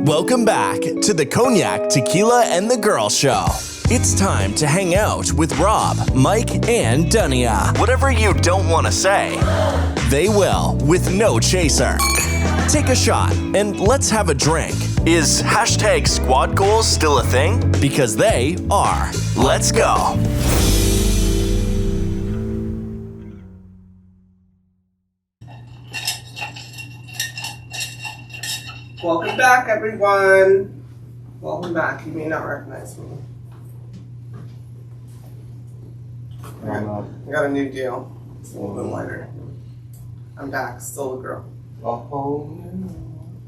Welcome back to the Cognac, Tequila, and the Girl Show. It's time to hang out with Rob, Mike, and Dunia. Whatever you don't want to say, they will with no chaser. Take a shot and let's have a drink. Is hashtag squad goals still a thing? Because they are. Let's go. Welcome back, everyone. Welcome back. You may not recognize me. I got a new deal. It's a little bit lighter. I'm back. Still a girl. Oh,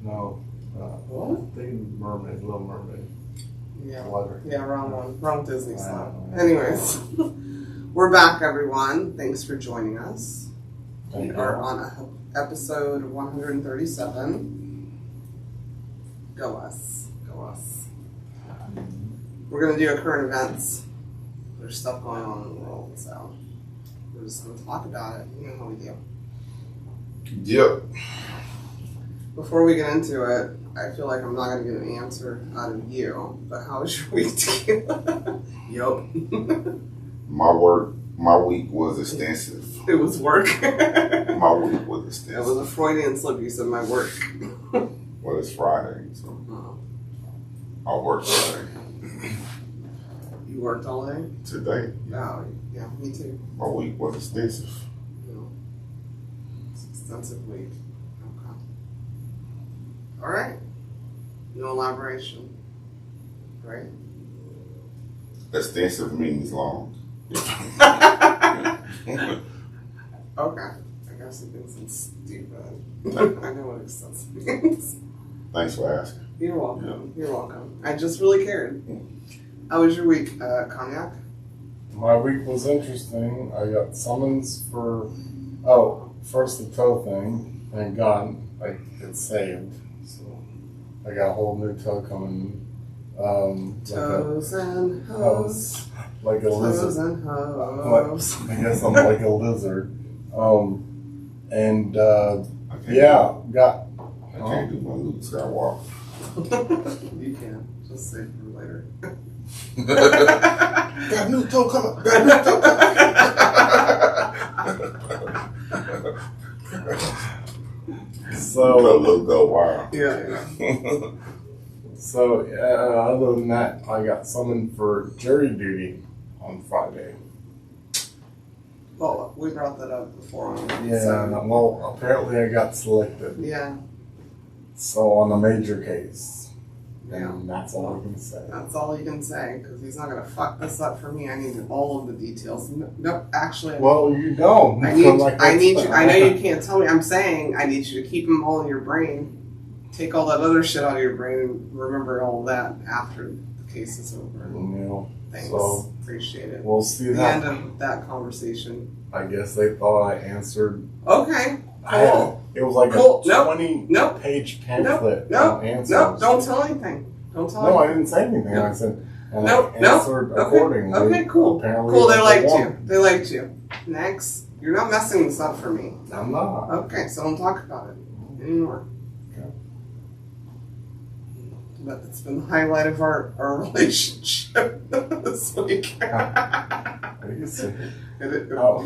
no. What? Thinking mermaid, Little Mermaid. Yeah. Lighter. Yeah, wrong one. Wrong Disney song. Anyways, we're back, everyone. Thanks for joining us. We are on episode 137. Go us. Go us. We're going to do a current events. There's stuff going on in the world, so we're just going to talk about it. You know how we do. Yep. Before we get into it, I feel like I'm not going to get an answer out of you, but how was your week, Tequila? Yup. My week was extensive. It was work. My week was It extensive. was a Freudian slip. You said my work. Well, it's Friday, so I'll work Friday. You worked all day? Today, Oh, yeah, me too. my week was extensive. It's an extensive week. Okay. All right. No elaboration. Right? Extensive means long. Okay. I guess it means stupid. I know what extensive means. Thanks for asking. You're welcome. You're welcome. I just really cared. How was your week, Cognac? My week was interesting. I got summons for, first the toe thing. Thank God it's saved. So I got a whole new toe coming. Toes and hoes. Like a Toes lizard. and hoes. I guess I'm like a lizard. Got. I can't do my Luke Skywalker. You can. Just save for later. Got a new toe coming. Got a new toe coming. So Luke go wild. Yeah. So, other than that, I got summoned for jury duty on Friday. Well, we brought that up before. Well, apparently I got selected. Yeah. So, on a major case. Yeah. And that's all I can say. That's all you can say, because he's not going to fuck this up for me. I need all of the details. Nope, actually. Well, you don't. I need you. I know you can't tell me. I'm saying I need you to keep them all in your brain. Take all that other shit out of your brain and remember all that after the case is over. Thanks. So, appreciate it. We'll see the that. end of that conversation. I guess they thought I answered. Okay. Cool. It was like a 20-page pamphlet. Nope. Don't tell anything. Don't tell anything. I didn't say anything. I said, I answered Okay. accordingly. Okay, cool. Apparently Cool, they liked you. Next. You're not messing this up for me. I'm not. Okay, so don't talk about it anymore. Okay. But it's been the highlight of our relationship this week.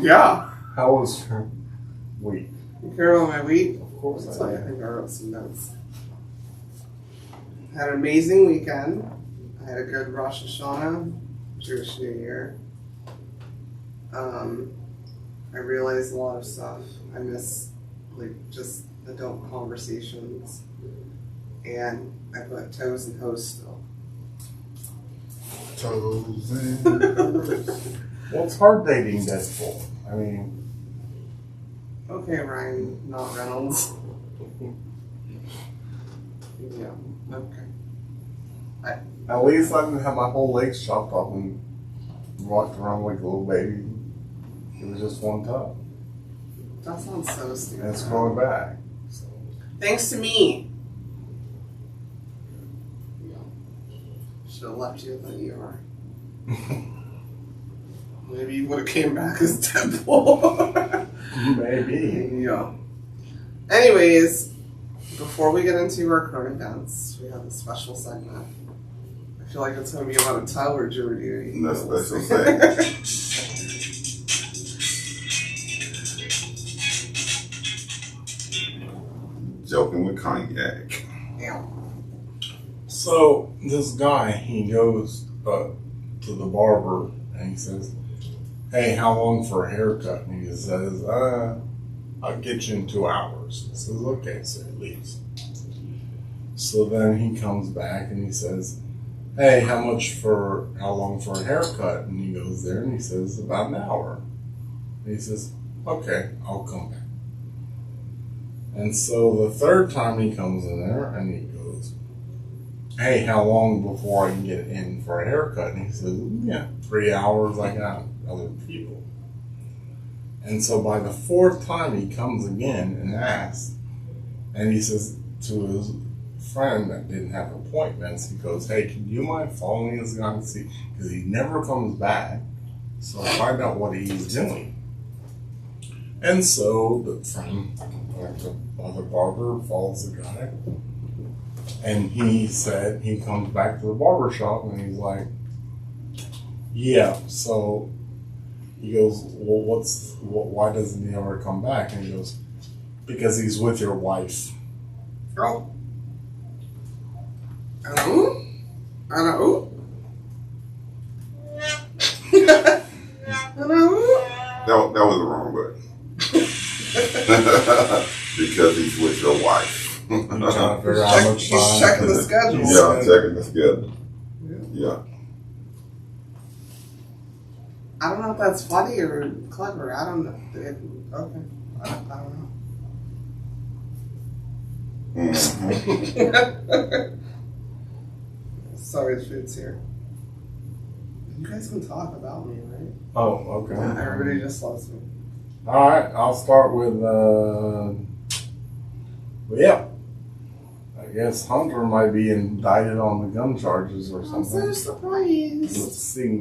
Yeah. How was your week? You care about my week? Of course I I think I wrote some notes. Had an amazing weekend. I had a good Rosh Hashanah, Jewish New Year. I realized a lot of stuff. I miss just adult conversations. And I put toes and hoes still. Toes and Well, it's hard dating Deadpool. I mean... Okay, Ryan, not Reynolds. Yeah, okay. At least I didn't have my whole legs chopped off and walked around like a little baby. It was just one toe. That sounds so stupid. And it's growing back. So. Thanks to me. Should have left you with you are. Maybe you would have came back as Deadpool. Maybe. Yeah. Anyways, before we get into our current events, we have a special segment. I feel like it's going to be about a Tyler jury duty. No special segment. Joking with cognac. Yeah. So this guy, he goes to the barber and he says, "Hey, how long for a haircut?" And he says, "I'll get you in 2 hours." He says, "Okay," so he leaves. So then he comes back and he says, "Hey, how long for a haircut?" And he goes there and he says, "About an hour." And he says, "Okay, I'll come back." And so the third time he comes in there and he goes, "Hey, how long before I can get in for a haircut?" And he says, "Yeah, 3 hours. I got other people." And so by the fourth time he comes again and asks, and he says to his friend that didn't have appointments, he goes, "Hey, can you mind following this guy and see?" Because he never comes back. So find out what he's doing. And so the friend, like the other barber, follows the guy. And he said, he comes back to the barber shop and he's like, "Yeah, so," he goes, "Well, why doesn't he ever come back?" And he goes, "Because he's with your wife." Oh. Hello? Hello? Hello? That was the wrong button. Because he's with your wife. I'm trying to figure out how much He's time. checking the schedule. Yeah, I'm checking the schedule. Yeah. I don't know if that's funny or clever. I don't know. Okay. I don't know. Mm-hmm. Sorry, the food's here. You guys can talk about me, right? Oh, okay. Everybody just loves me. All right, I'll start with, yeah. I guess Hunter might be indicted on the gun charges or I'm something. so surprised. Let's see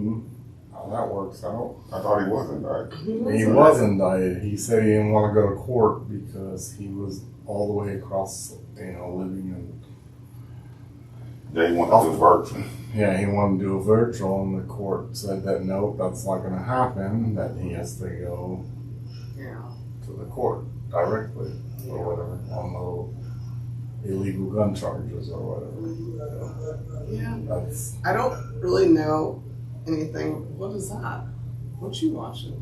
how that works out. I thought he wasn't right. He was indicted. He said he didn't want to go to court because he was all the way across, living in. Yeah, he wanted to do virtual. Yeah, he wanted to do a virtual, and the court said that nope, that's not going to happen. That he has to go to the court directly or whatever on the illegal gun charges or whatever. Yeah. That's I don't really know anything. What is that? What you watching?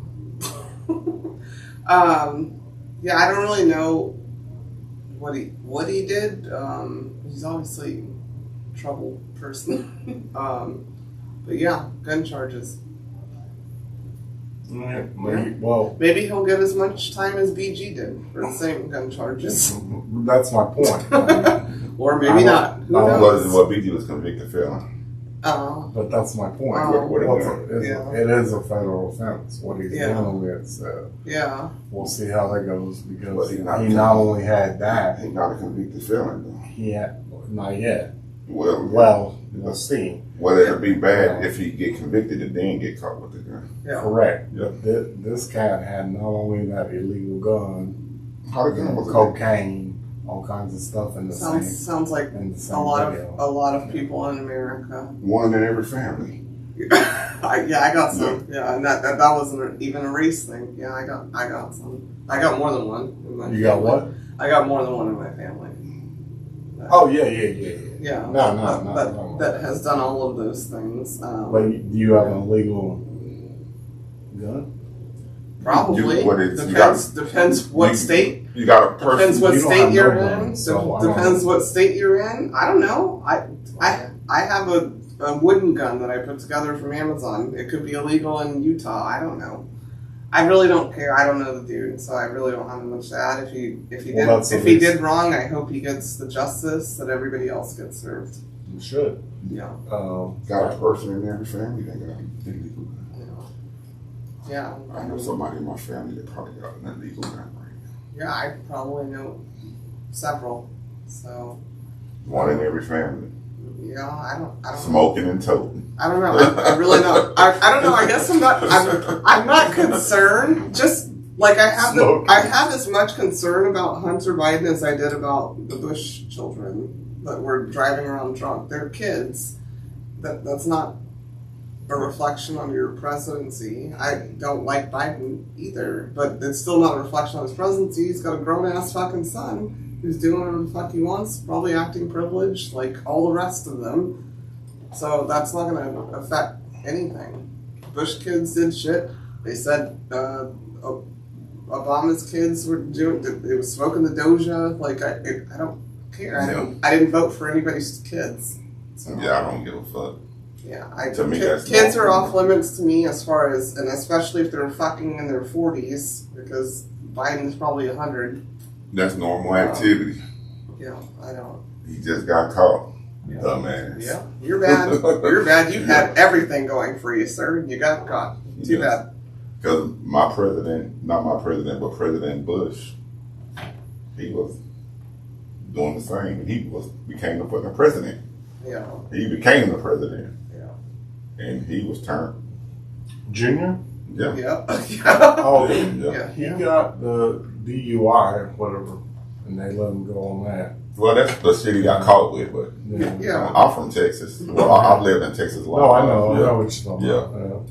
Yeah, I don't really know what he did. He's obviously a troubled person. But yeah, gun charges. well, Maybe he'll get as much time as BG did for the same gun charges. that's my point. Or maybe not. Who knows? What BG was convicted felon. But that's my point. It is a federal offense. What he's dealing with, so yeah. we'll see how that goes because But he not only had that, He's not a convicted felon, though. he had not yet. Well, We'll see. well, it'd be bad if he get convicted and then get caught with the gun. Yeah. Correct. Yeah. This cat had not only that illegal gun, How the gun was cocaine, all kinds of stuff in the Sounds like in the a same lot video. of people in America. one in every family. I got some. Yeah, and that wasn't even a race thing. Yeah, I got some. I got more than one in my family. You got what? I got more than one in my family. Oh yeah. Yeah. No. That has done all of those things. But do you have an illegal gun? Probably. Depends what state. You got a person. Depends what you don't state have you're no in. gun, so I don't Depends know. what state you're in. I don't know. I have a wooden gun that I put together from Amazon. It could be illegal in Utah. I don't know. I really don't care. I don't know the dude, so I really don't have much to add. If he did wrong, I hope he gets the justice that everybody else gets served. You should. Yeah. Got a person in every family that got an illegal gun. Yeah. I know somebody in my family that probably got an illegal gun right now. Yeah, I probably know several. So. One in every family. Yeah, I don't. Smoking and toting. I don't know. I really don't. I don't know. I guess I'm not concerned. Just Like I have as much concern about Hunter Biden as I did about the Bush children that were driving around drunk. They're kids. That's not a reflection on your presidency. I don't like Biden either, but it's still not a reflection on his presidency. He's got a grown ass fucking son who's doing whatever the fuck he wants, probably acting privileged like all the rest of them. So that's not going to affect anything. Bush kids did shit. They said Obama's kids were they was smoking the Doja. Like I don't care. I didn't vote for anybody's kids. So. Yeah, I don't give a fuck. Yeah, to me, kids are off limits to me as far as, and especially if they're fucking in their 40s, because Biden's probably 100. That's normal activity. Yeah, I don't. He just got caught. Yeah. Dumbass. Yeah, you're bad. You're bad. You had everything going for you, sir. You got caught. Too bad. Because but President Bush, he was doing the same. He became the president. Yeah. He became the president. Yeah. And he was turned. Junior? Yeah. Yeah. Oh, Yeah. he got the DUI or whatever, and they let him go on that. Well, that's the shit he got caught with, but Yeah. I'm from Texas. Well, I've lived in Texas a lot. No, I know what you're talking about.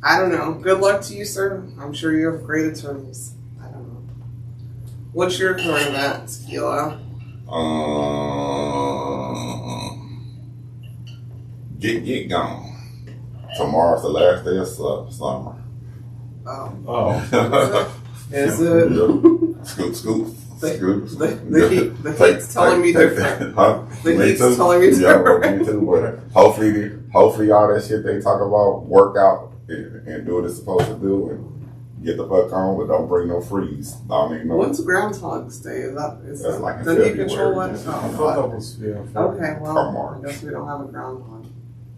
I don't know. Good luck to you, sir. I'm sure you have great attorneys. I don't know. What's your current event, Tequila? Get gone. Tomorrow's the last day of summer. Oh. Is it? Scoop. The heat's telling me different. Huh? The heat's telling me different. Yeah, me too. But hopefully all that shit they talk about work out and do what it's supposed to do and get the fuck on, but don't bring no freeze. I mean, no. When's Groundhog's Day? Is that like in does he control February. what? I thought that was, Okay, well, I March. guess we don't have a groundhog.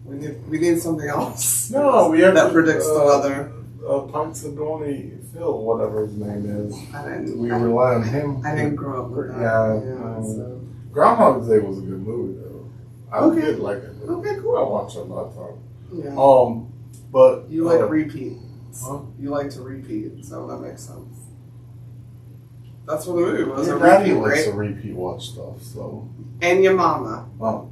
We need something else. No, we have that predicts the weather. Punxsutawney Phil, whatever his name is. We I rely on him. I didn't grow up with that. Yeah. So. Groundhog's Day was a good movie though. I did like it. Okay, cool. I watched it a lot of times. Yeah. But You like repeats. Huh? You like to repeat, so that makes sense. That's what the movie was. your A daddy repeat, likes right? to repeat watch stuff, so And your mama. oh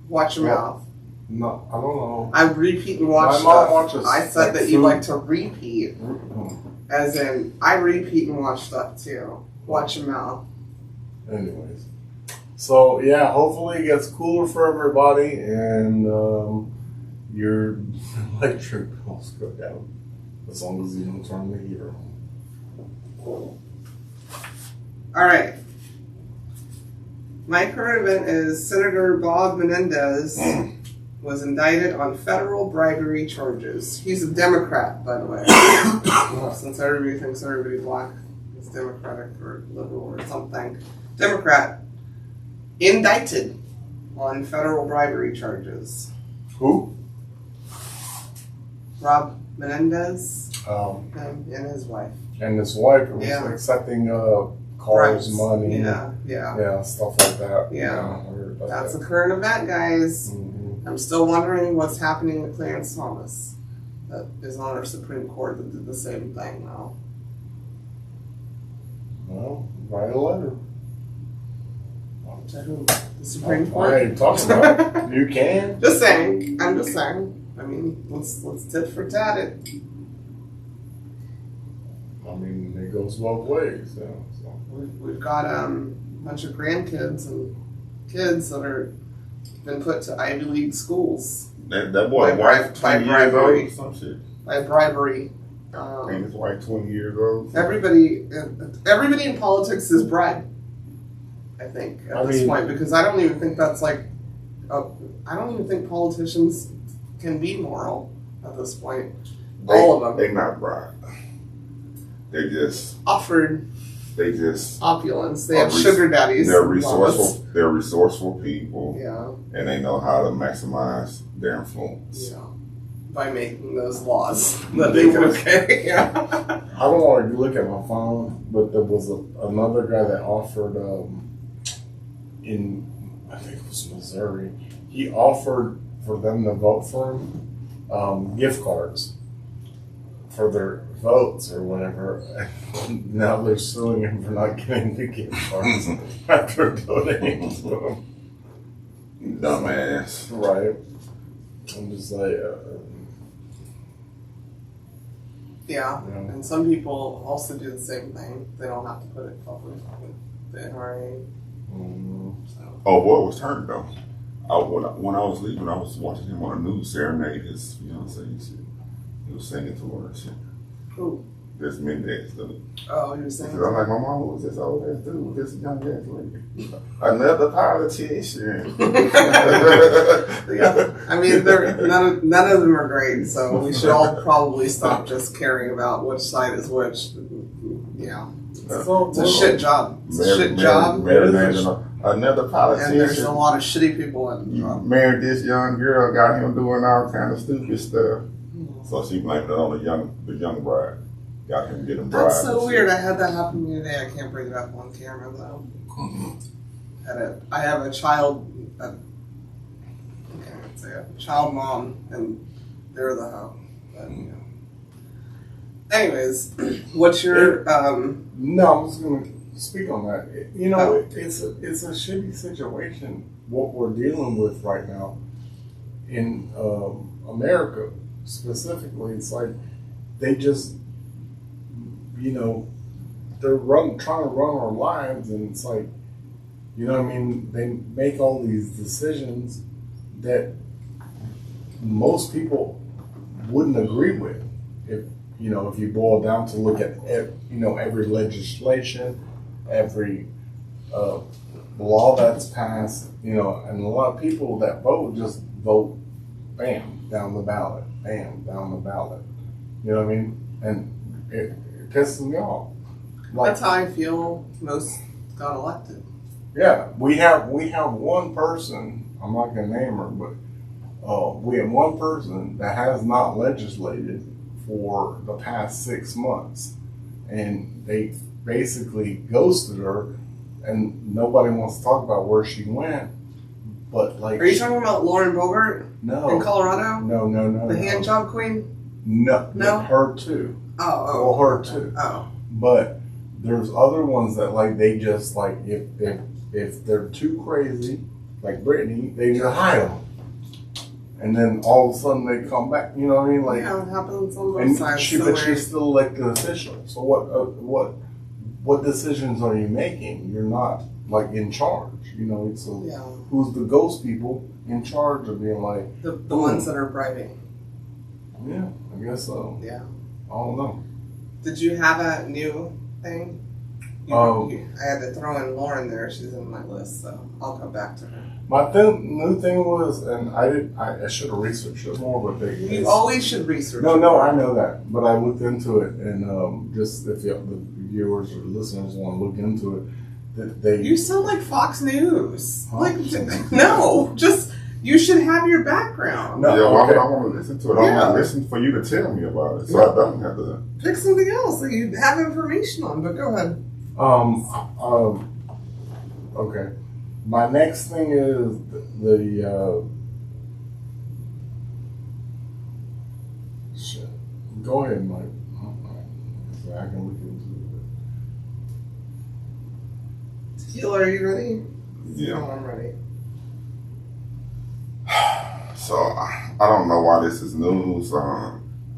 Watch your Well, mouth. no, I don't know. I repeat and watch My mom stuff. watches, I said like, that you food. like to repeat, as in I repeat and watch stuff too. Watch your mouth. Anyways, so yeah, hopefully it gets cooler for everybody and your electric bills go down as long as you don't turn the heater on. All right. My current event is Senator Bob Menendez was indicted on federal bribery charges. He's a Democrat, by the way. Since everybody thinks everybody black is Democratic or liberal or something. Democrat. Indicted on federal bribery charges. Who? Rob Menendez Um, and his wife. and his wife was Yeah. accepting Bribes. cars, money, Yeah. stuff like that. Yeah. I heard about That's a that. current event, guys. Mhm. I'm still wondering what's happening with Clarence Thomas. That is on our Supreme Court that did the same thing now. Well, write a letter. To who? The Supreme I Court? ain't talking about. You can. Just saying. I'm just saying. I mean, let's tit for tat it. I mean, it goes both ways. Yeah, so. We've got a bunch of grandkids and kids that are been put to Ivy League schools That boy, wife, 20 years bribery. old, some shit. by bribery. And his wife, 20 years old. Everybody in politics is bribed. I think at this point, because I don't even think that's like, I don't even think politicians can be moral at this point. All of them. They're not bribed. They just Offered opulence. They have sugar daddies. They're resourceful. They're resourceful people. Yeah. And they know how to maximize their influence. Yeah. By making those laws that make it okay. Yeah. I don't want to look at my phone, but there was another guy that offered in, I think it was Missouri. He offered for them to vote for him gift cards for their votes or whatever. And now they're suing him for not getting the gift cards after donating to them. Dumbass. Right. I'm just like, Yeah, Yeah. and some people also do the same thing. They don't have to put it public with the NRA. So. Oh, boy, was turned though. When I was leaving, I was watching him on the news serenade his fiance and shit. He was singing to her and shit. Who? This Mendez dude. Oh, you were saying? I'm like, my mom was this old ass dude with this young ass lady. Another politician. Yeah, I mean, none of them are great, so we should all probably stop just caring about which side is which. Yeah, it's a shit job. It's a shit job. Another politician. And there's a lot of shitty people in the job. Married this young girl, got him doing all kind of stupid stuff. So she blamed it on the young bride. Got him getting bride. That's so weird. I had that happen to me today. I can't bring it up on camera though. I have a child. I can't say a child mom, and they're the hoe. But, you know. Anyways, what's your No, I'm just going to speak on that. You know, it's a shitty situation what we're dealing with right now in America specifically. It's like they just, you know, they're trying to run our lives, and it's like, you know what I mean? They make all these decisions that most people wouldn't agree with if you boil down to look at, every legislation, every law that's passed, and a lot of people that vote just vote, bam, down the ballot, bam, down the ballot. You know what I mean? And it pisses me off. Like, that's how I feel most got elected. Yeah, we have one person, I'm not going to name her, but we have one person that has not legislated for the past 6 months. And they basically ghosted her, and nobody wants to talk about where she went. But like, are you talking about Lauren Boebert? No. In Colorado? No. The hand job queen? No. No? Her too. Oh. Well, her too. Oh. But there's other ones that like they just like if they're too crazy, like Brittany, they just hide them. And then all of a sudden they come back. You know what I mean? Like, yeah, it happens on both and sides. but she's still elected official. So what decisions are you making? You're not like in charge. So yeah. Who's the ghost people in charge of being like the ones that are bribing? Yeah, I guess so. Yeah. I don't know. Did you have a new thing? I had to throw in Lauren there. She's in my list, so I'll come back to her. My new thing was, and I should have researched it more, but you always should research. No, I know that, but I looked into it, and just if the viewers or listeners want to look into it, You sound like Fox News. Huh? Like, no, just you should have your background. No, yeah, why would okay. I want to listen to it? I want to listen for you to tell me about it, so I don't have to. Pick something else that you have information on. But go ahead. Okay. My next thing is shit. Go ahead, Mike. So I can look into it. Tequila, are you ready? Yeah. No, I'm ready. So I don't know why this is news.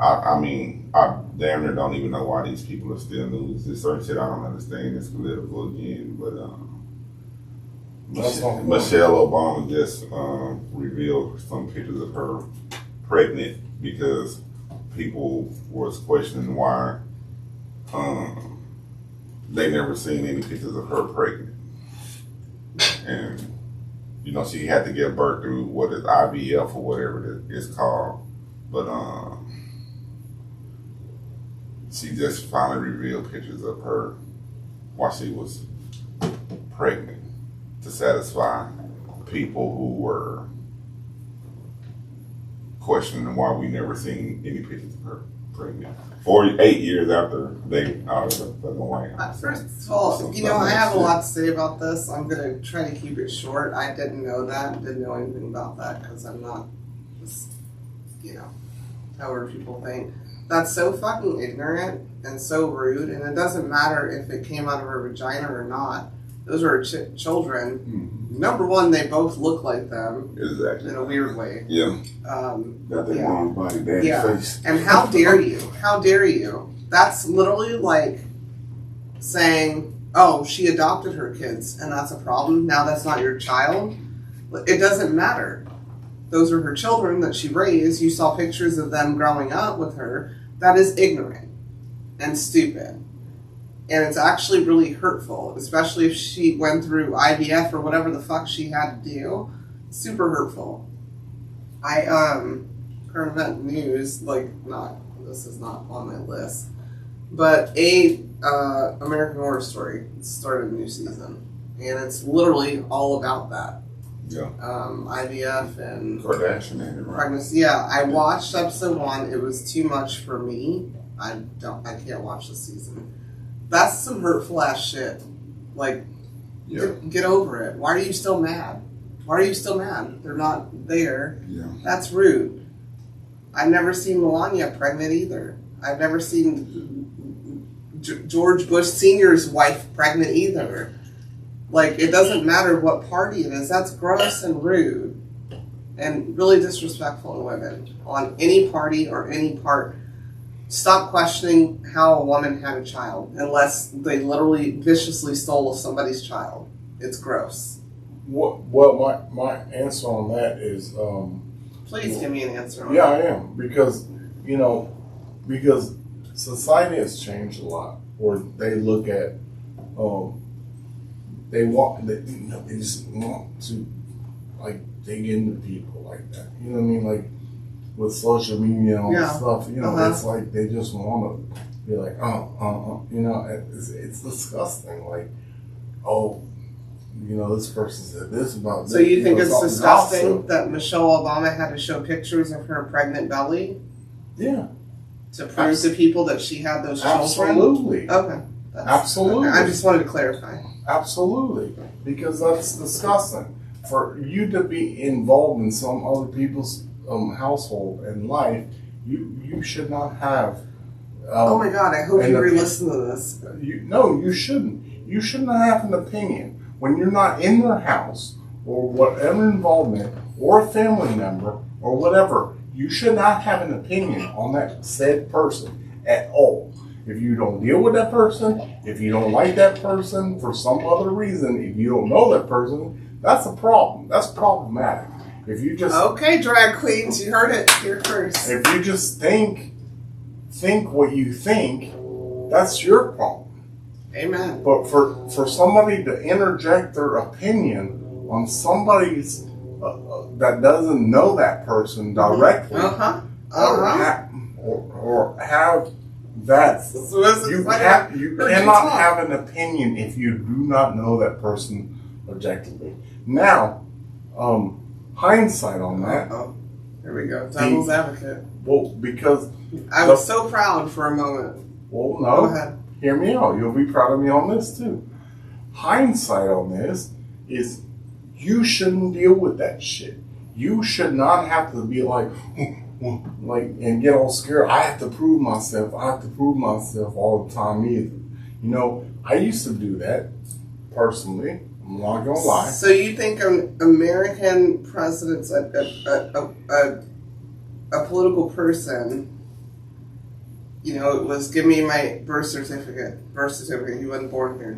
I mean, I damn near don't even know why these people are still news. There's certain shit I don't understand. It's political again, but Michelle Obama just revealed some pictures of her pregnant because people was questioning why they never seen any pictures of her pregnant, and she had to give birth through what is IVF or whatever it's called, but she just finally revealed pictures of her while she was pregnant to satisfy people who were questioning why we never seen any pictures of her pregnant. 8 years after they first of all, I have a lot to say about this. I'm going to try to keep it short. I didn't know anything about that because I'm not, however people think. That's so fucking ignorant and so rude, and it doesn't matter if it came out of her vagina or not. Those are children. Mm-hmm. Number one, they both look like them. Exactly. In a weird way. Yeah. Got that wrong body, daddy face. And how dare you? How dare you? That's literally like saying, oh, she adopted her kids, and that's a problem. Now that's not your child. It doesn't matter. Those are her children that she raised. You saw pictures of them growing up with her. That is ignorant and stupid. And it's actually really hurtful, especially if she went through IVF or whatever the fuck she had to do. Super hurtful. I, current event news, this is not on my list, but American Horror Story started a new season. And it's literally all about that. Yeah. IVF and Kardashian and right? pregnancy. Yeah, I watched episode 1. It was too much for me. I can't watch the season. That's some hurtful ass shit. Like, get over it. Why are you still mad? Why are you still mad? They're not there. Yeah. That's rude. I've never seen Melania pregnant either. I've never seen George Bush Sr.'s wife pregnant either. Like, it doesn't matter what party it is. That's gross and rude. And really disrespectful to women. On any party or any part. Stop questioning how a woman had a child unless they literally viciously stole somebody's child. It's gross. Well, my answer on that is... Please give me an answer on that. that. I am. Because society has changed a lot. Where they look at... they just want to, like, dig into people like that. You know what I mean? Like, with social media and all this stuff, it's like they just want to be like, it's disgusting. Like, this person said this about this. So you think it's disgusting that Michelle Obama had to show pictures of her pregnant belly? Yeah. To prove to people that she had those children? Absolutely. Okay. Absolutely. Okay. I just wanted to clarify. Absolutely. Because that's disgusting. For you to be involved in some other people's household and life, you should not have. Oh my God! I hope you re-listen to this. No, you shouldn't. You shouldn't have an opinion when you're not in their house or whatever involvement or a family member or whatever. You should not have an opinion on that said person at all. If you don't deal with that person, if you don't like that person for some other reason, if you don't know that person, that's a problem. That's problematic. If you just okay, drag queens, you heard it here first. If you just think what you think, that's your problem. Amen. But for somebody to interject their opinion on somebody's that doesn't know that person directly, or have that, you cannot have an opinion if you do not know that person objectively. Now, hindsight on that. Here we go. Devil's advocate. Well, because I was so proud for a moment. Well, no. Go ahead. Hear me out. You'll be proud of me on this too. Hindsight on this is you shouldn't deal with that shit. You should not have to be like and get all scared. I have to prove myself. I have to prove myself all the time either. I used to do that personally. I'm not gonna lie. So you think an American president's a political person? It was give me my birth certificate. He wasn't born here.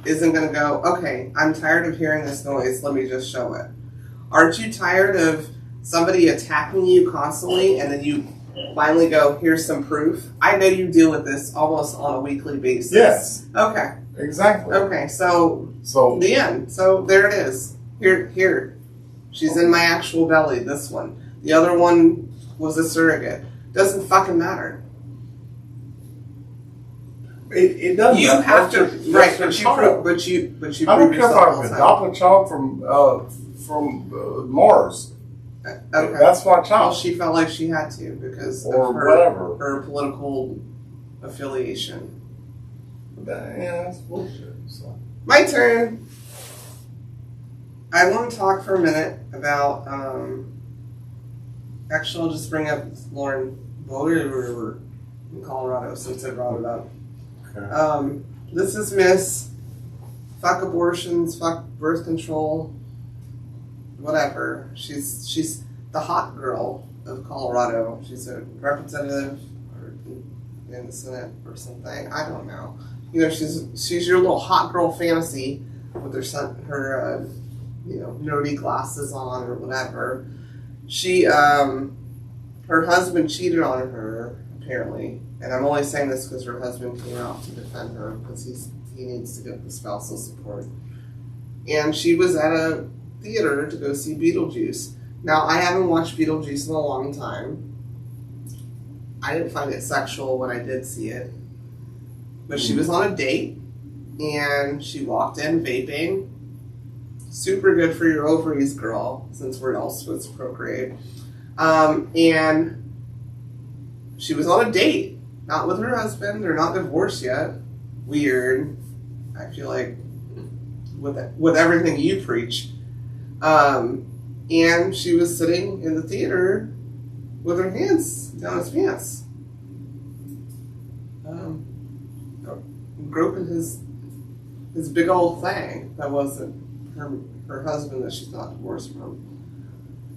Isn't gonna go. Okay, I'm tired of hearing this noise. Let me just show it. Aren't you tired of somebody attacking you constantly, and then you finally go, here's some proof? I know you deal with this almost on a weekly basis. Yes. Okay. Exactly. Okay, so the end. So there it is. Here. She's in my actual belly, this one. The other one was a surrogate. Doesn't fucking matter. It doesn't. You have to, right? But you I don't prove care if yourself. I adopt a child from Mars. Okay. That's my child. Well, she felt like she had to because of her political affiliation. That's bullshit. So. My turn. I want to talk for a minute about. Actually, I'll just bring up Lauren whatever in Colorado, since I brought it up. Okay. This is Miss Fuck Abortions, Fuck Birth Control, whatever. She's the hot girl of Colorado. She's a representative or in the Senate or something. I don't know. You know, she's your little hot girl fantasy with her nerdy glasses on or whatever. She her husband cheated on her apparently, and I'm only saying this because her husband came out to defend her because he needs to get the spousal support. And she was at a theater to go see Beetlejuice. Now, I haven't watched Beetlejuice in a long time. I didn't find it sexual when I did see it. But she was on a date, and she walked in vaping. Super good for your ovaries, girl, since we're all supposed to procreate. And she was on a date, not with her husband. They're not divorced yet. Weird. I feel like with everything you preach. And she was sitting in the theater with her hands down his pants. Groping his big old thing that wasn't her husband that she's not divorced from.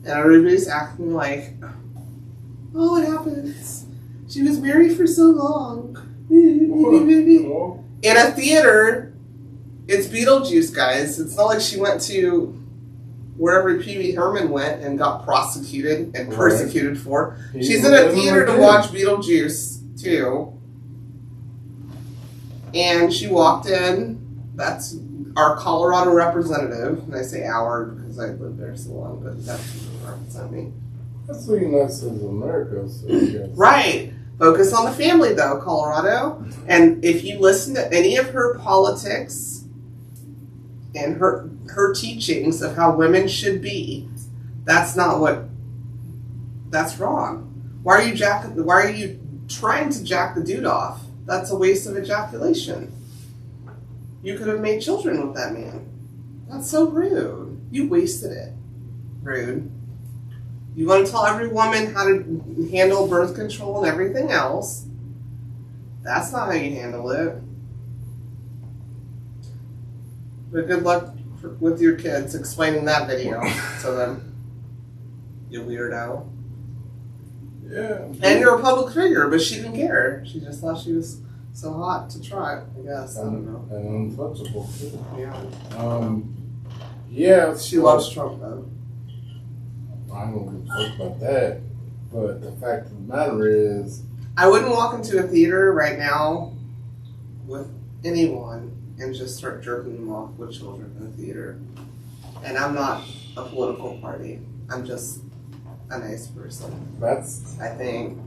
And everybody's acting like, oh, it happens. She was married for so long. In a theater, it's Beetlejuice, guys. It's not like she went to wherever Pee Wee Herman went and got prosecuted and persecuted for. She's in a theater to watch Beetlejuice, too. And she walked in. That's our Colorado representative. And I say our because I lived there so long, but that doesn't represent me. That's the United States of America. So yes. Right. Focus on the family, though, Colorado. And if you listen to any of her politics and her teachings of how women should be, that's wrong. Why are you trying to jack the dude off? That's a waste of ejaculation. You could have made children with that man. That's so rude. You wasted it. Rude. You want to tell every woman how to handle birth control and everything else. That's not how you handle it. But good luck with your kids explaining that video to them. You weirdo. Yeah. And you're a public figure, but she didn't care. She just thought she was so hot to try it, I guess. I don't know. And untouchable, too. Yeah. Yeah. She loves Trump, though. I don't give a fuck about that. But the fact of the matter is, I wouldn't walk into a theater right now with anyone and just start jerking them off with children in the theater. And I'm not a political party. I'm just a nice person. I think.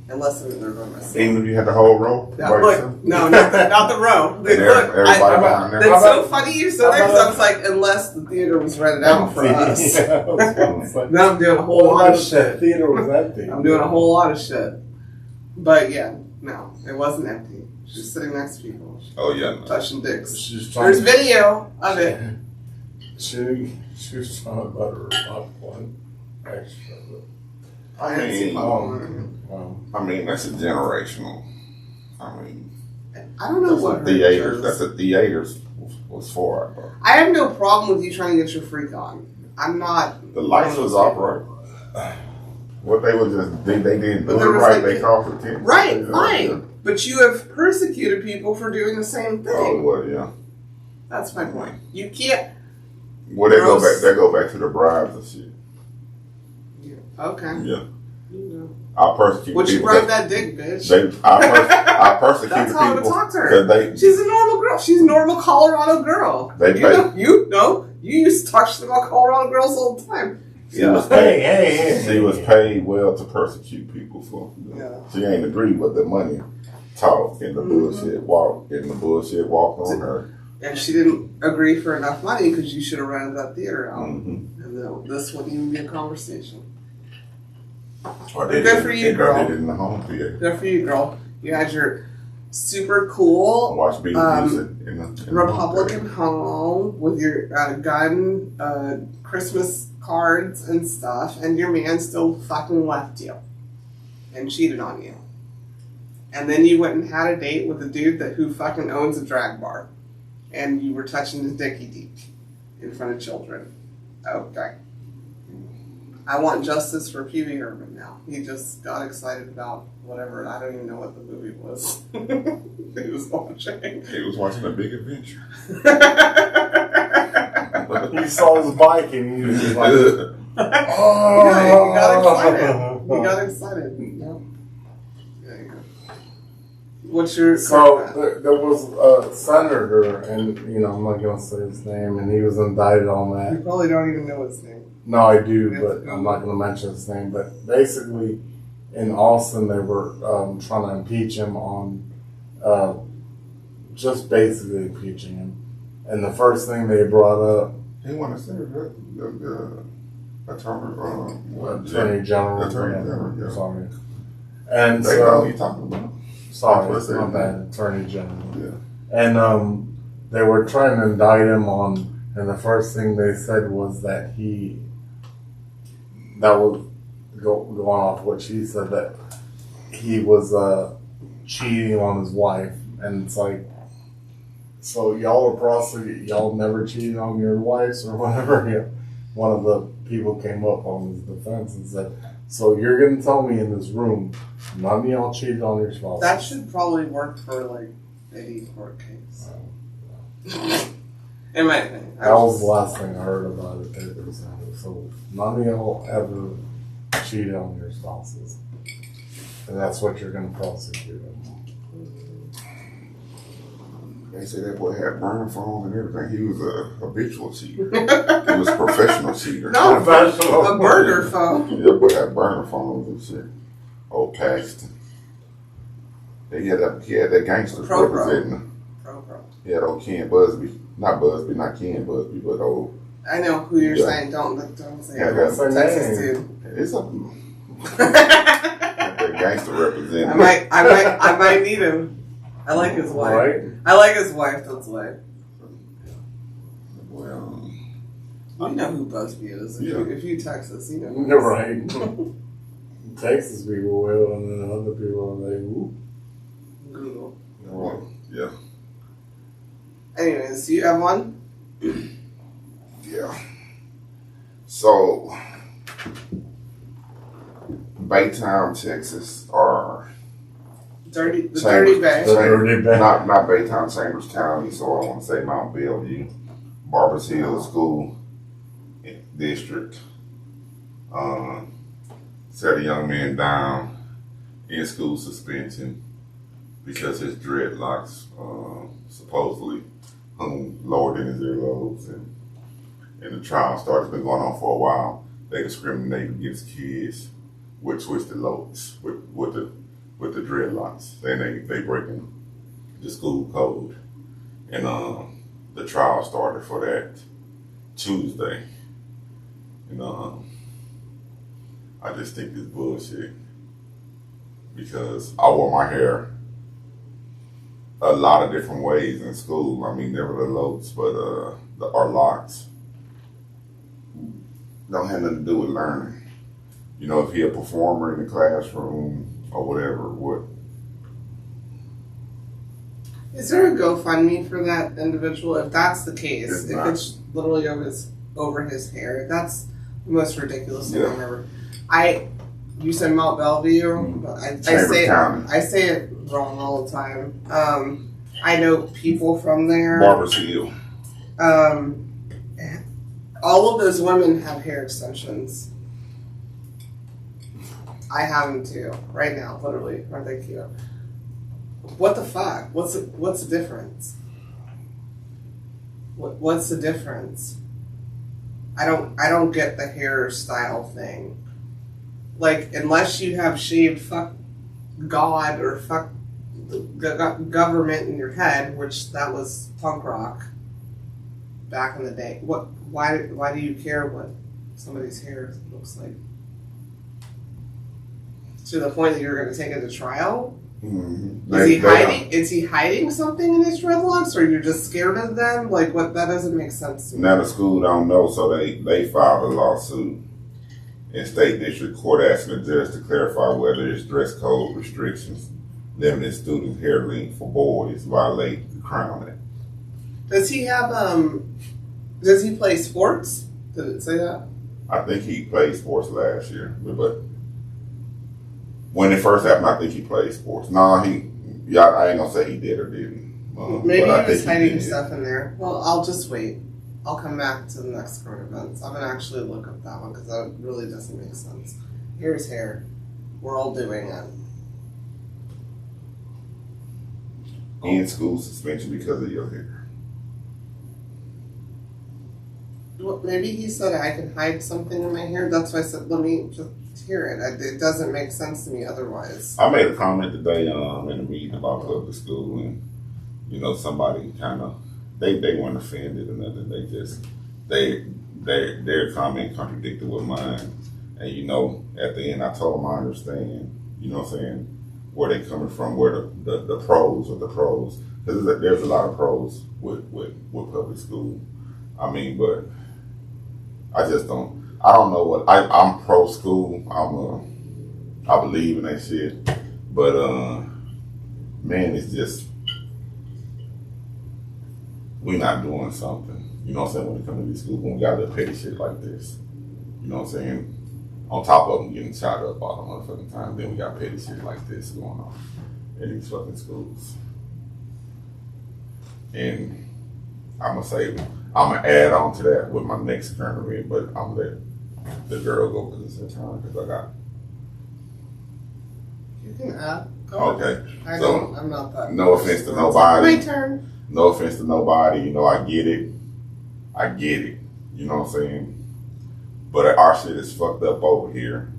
Unless they're going to see. Even if you had the whole row? No, not the row. Everybody down there. It's so funny you said that because I was like, unless the theater was rented out for us. Now I'm doing a whole lot of shit. The theater was empty. I'm doing a whole lot of shit. But yeah, no, it wasn't empty. She was sitting next to people. Oh, yeah. No. Touching dicks. There's video of it. She was trying to butter her popcorn. Extra. I mean, that's a generational. I don't know what that's a theater was for. I have no problem with you trying to get your freak on. I'm not. The lights was off, right? What they were just they didn't do it right. They called for attention. Right, fine. But you have persecuted people for doing the same thing. Oh, well, yeah. That's my point. You can't. Well, they go back. They go back to the bribes and shit. Yeah. Okay. Yeah. I persecute What you people. bribed that dick, bitch? I persecuted That's how I would people. talk to her. She's a normal girl. She's a normal Colorado girl. You used to talk shit about Colorado girls all the time. She was paid. She was paid well to persecute people for. Yeah. She ain't agreed with the money talk and the bullshit walk on her. And she didn't agree for enough money because you should have rented that theater out. Mm-hmm. And this wouldn't even be a conversation. Good for you, girl. Did it in the home theater. Good for you, girl. You had your super cool Republican home with your gun, Christmas cards and stuff, and your man still fucking left you. and cheated on you. And then you went and had a date with a dude who fucking owns a drag bar. And you were touching his dicky deep in front of children. Okay. I want justice for Pee Wee Herman now. He just got excited about whatever. I don't even know what the movie was he was watching. He was watching A Big Adventure. He saw his bike and he was just like, oh! Yeah, he got excited. He got excited. Yep. There you go. What's your... So, there was a senator, and, I'm not going to say his name, and he was indicted on You that. probably don't even know his name. No, I do, but I'm not going to mention his name. But basically, in Austin, they were trying to impeach him on just basically impeaching him. And the first thing they brought up, He wanted to say the Attorney General. Attorney General, yeah. Sorry. And They know what you're talking about. sorry, That's it's what not they bad. Attorney General. Yeah. And they were trying to indict him on, and the first thing they said was that that was going off what she said, that he was cheating on his wife. And it's like, so y'all are prostitutes, y'all never cheated on your wives or whatever. Yeah. One of the people came up on his defense and said, so you're going to tell me in this room, none of y'all cheated on your spouse? That should probably work for, like, any court case. In my opinion. That was the last thing I heard about it. So none of y'all ever cheated on your spouses. And that's what you're going to prosecute them. They say that boy had burner phones and everything. He was a habitual cheater. He was a professional cheater. No, Professional. a burner phone. Yeah, boy had burner phones and shit. Old Paxton. He had that gangster Pro. representing him. Pro. He had old Ken Busby. Not Ken Busby, but old. I know who you're Yeah. saying. Don't say Yeah, it. that's her Texas name. dude. It's a that gangster representing him. I might need him. I like his wife. Right? I like his wife. That's why. Well, You know who Busby is. If you text us, you know. Who You're right. Texas people will, and then other people are like, ooh. Google. well, yeah. Anyways, do you have one? Yeah. So, Baytown, Texas, or Dirty Bay. Dirty Bay. Not Baytown, Chambers County. So I want to say Mount Bellevue, Barbers Hill School District. Set a young man down in school suspension because his dreadlocks supposedly hung lower than his earlobes, and the trial started. Been going on for a while. They discriminate against kids with twisted lobes, with the dreadlocks, and they breaking the school code, and the trial started for that Tuesday, and I just think it's bullshit because I wore my hair a lot of different ways in school. I mean, never the lobes, but our locks don't have nothing to do with learning. You know, if he a performer in the classroom or whatever, what? Is there a GoFundMe for that individual? If that's the case, It's if not. it's literally over his hair, that's the most ridiculous thing Yeah. I've ever. You said Mount Bellevue. But County. I say it wrong all the time. I know people from there. Barbers Hill. All of those women have hair extensions. I have them too, right now, literally. Aren't they cute? What the fuck? What's the difference? What's the difference? I don't get the hairstyle thing. Like, unless you have shaved fuck God or fuck the government in your head, which that was punk rock back in the day. Why do you care what somebody's hair looks like? To the point that you're going to take it to trial? Mm-hmm. Is he hiding something in his dreadlocks, or you're just scared of them? Like, what? That doesn't make sense to me. Now the school don't know, so they filed a lawsuit, and state district court asking the judge to clarify whether its dress code restrictions limiting student hair length for boys violate the Crown Act. Does he have does he play sports? Did it say that? I think he played sports last year, but when it first happened, I think he played sports. No, I ain't gonna say he did or didn't. Maybe he was hiding stuff in there. Well, I'll just wait. I'll come back to the next current events. I'm gonna actually look up that one because that really doesn't make sense. Here's hair. We're all doing it. In school suspension because of your hair. Well, maybe he said I can hide something in my hair. That's why I said let me just hear it. It doesn't make sense to me otherwise. I made a comment today in a meeting about public school, and somebody kind of they weren't offended or nothing. They just their comment contradicted with mine, and at the end I told them I understand. You know what I'm saying? Where they coming from? Where the pros are the pros. There's a lot of pros with public school. I mean, but I just don't. I don't know what I'm pro school. I believe in that shit. But man, it's just we not doing something. You know what I'm saying? When it comes to these schools, when we got little petty shit like this. You know what I'm saying? On top of them getting shot up all the motherfucking time, then we got petty shit like this going on in these fucking schools. And I'm gonna add on to that with my next current event, but I'm gonna let the girl go because it's her turn because I got. You can add. Go Okay. I'm not that. No offense to nobody. My turn. No offense to nobody. I get it. You know what I'm saying? But our shit is fucked up over here,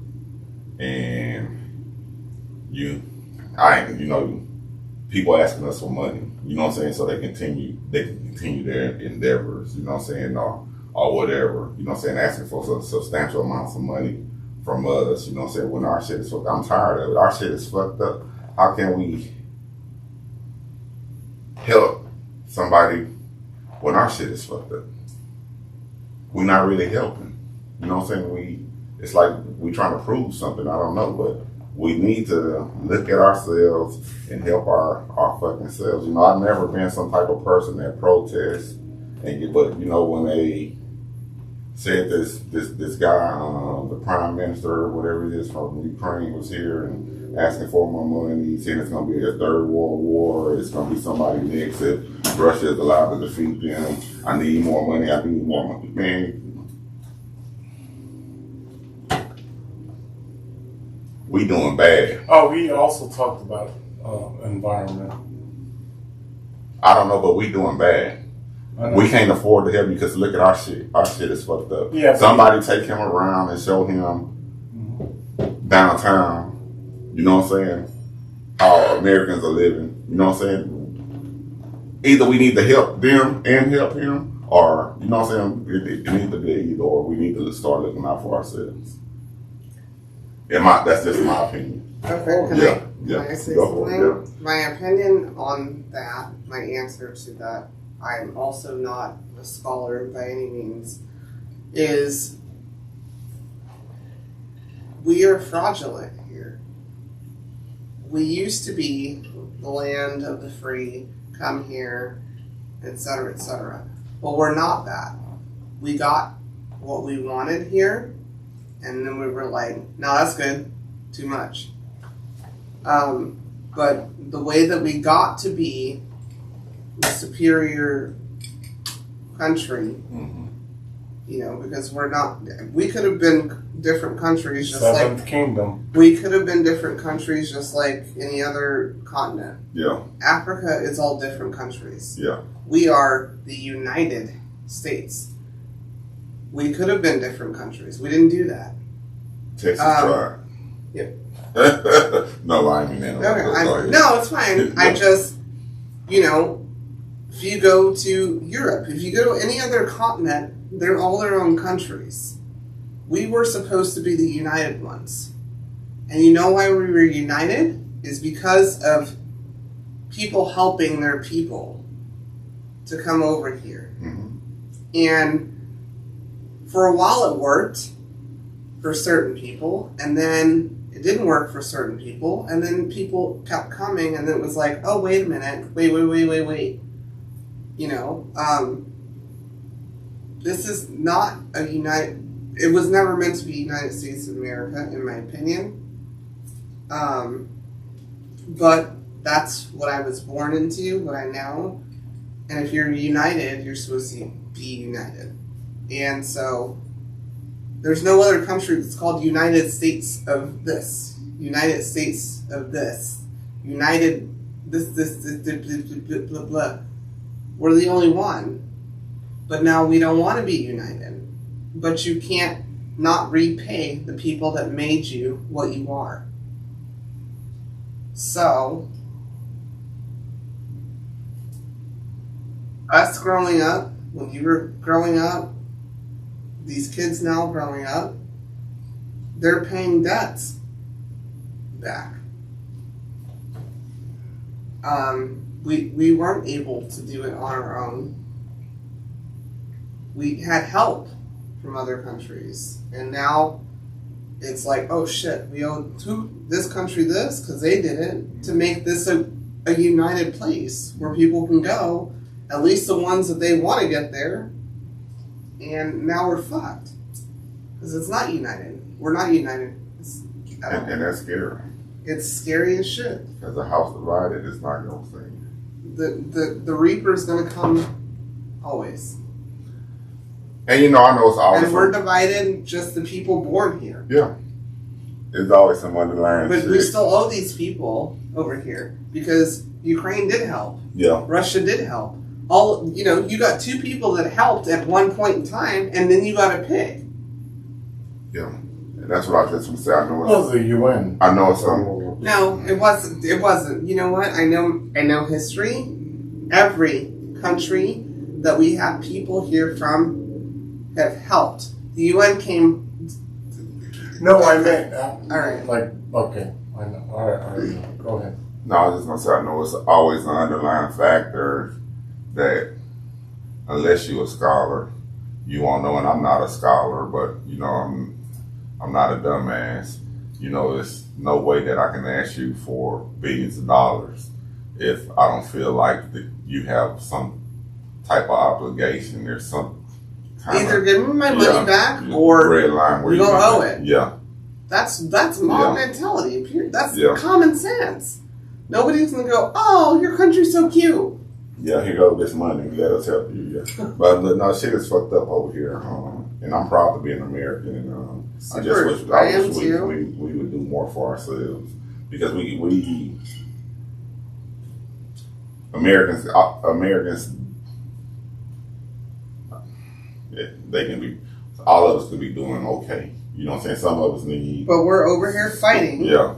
and people asking us for money. You know what I'm saying? So they can continue their endeavors. You know what I'm saying? Or whatever. You know what I'm saying? Asking for substantial amounts of money from us. You know what I'm saying? When our shit is fucked up, I'm tired of it. Our shit is fucked up. How can we help somebody when our shit is fucked up? We're not really helping. You know what I'm saying? It's like we trying to prove something. I don't know, but we need to look at ourselves and help our fucking selves. I've never been some type of person that protests but when they said this guy, the prime minister or whatever it is from Ukraine was here and asking for more money, saying it's gonna be a third world war, it's gonna be somebody next if Russia is allowed to defeat them. I need more money, man. We doing bad. Oh, he also talked about environment. I don't know, but we doing bad. We can't afford to help you because look at our shit. Our shit is fucked up. Yeah, somebody take him around and show him downtown, you know what I'm saying, how Americans are living. You know what I'm saying? Either we need to help them and help him, or, you know what I'm saying, it needs to be either or. We need to start looking out for ourselves. That's just my opinion. Okay, can I say something? Yeah. My opinion on that, my answer to that, I'm also not a scholar by any means, is we are fraudulent here. We used to be the land of the free, come here, etc., etc. But we're not that. We got what we wanted here, and then we were like, no, that's good, too much. But the way that we got to be the superior country, because we could have been different countries just Seventh Kingdom. We could have been different countries just like any other continent. Yeah. Africa is all different countries. Yeah. We are the United States. We could have been different countries. We didn't do that. Texas tried. Yep. No, I mean that. Okay, no, it's fine. I just, if you go to Europe, if you go to any other continent, they're all their own countries. We were supposed to be the united ones. And you know why we were united? Is because of people helping their people to come over here. Mm-hmm. And for a while it worked. for certain people, and then it didn't work for certain people, and then people kept coming, and then it was like, oh, wait a minute, wait. You know, this is not it was never meant to be United States of America, in my opinion. But that's what I was born into, what I know. And if you're united, you're supposed to be united. And so there's no other country that's called United States of this. United States of this. United this, blah, blah, blah. We're the only one. But now we don't want to be united. But you can't not repay the people that made you what you are. So, us growing up, when you were growing up, these kids now growing up, they're paying debts back. We weren't able to do it on our own. We had help from other countries, and now it's like, oh shit, we owe this country this because they did it to make this a united place where people can go, at least the ones that they want to get there, and now we're fucked because it's not united. We're not united. And that's scary. It's scary as shit. Because a house divided is not going to save. The Reaper's going to come always. And you know, I know it's always... And we're divided, just the people born here. Yeah. There's always some underlying But shit. we still owe these people over here because Ukraine did help. Yeah. Russia did help. You got two people that helped at one point in time, and then you got a pig. Yeah. And that's what I just want to say. I know It was the UN. I know it's No, it wasn't. It wasn't. You know what? I know history. Every country that we have people here from have helped. The UN came. No, I meant. All right. Like, okay. I know. All right. Go ahead. No, I was just going to say, I know it's always an underlying factor that unless you're a scholar, you won't know. And I'm not a scholar, but, you know, I'm not a dumbass. You know, there's no way that I can ask you for billions of dollars if I don't feel like that you have some type of obligation. There's some kind Either of, give me my money back or red line where you don't owe it. Yeah. That's mob mentality. That's Yeah. common sense. Nobody's gonna go, oh, your country's so cute. Yeah, here goes this money. Let us help you. Yeah. But no, shit is fucked up over here. And I'm proud to be an American. And I just wish we would do more for ourselves. Because we Americans, they can be, all of us could be doing okay. You know what I'm saying? Some of us need. But we're over here fighting Yeah.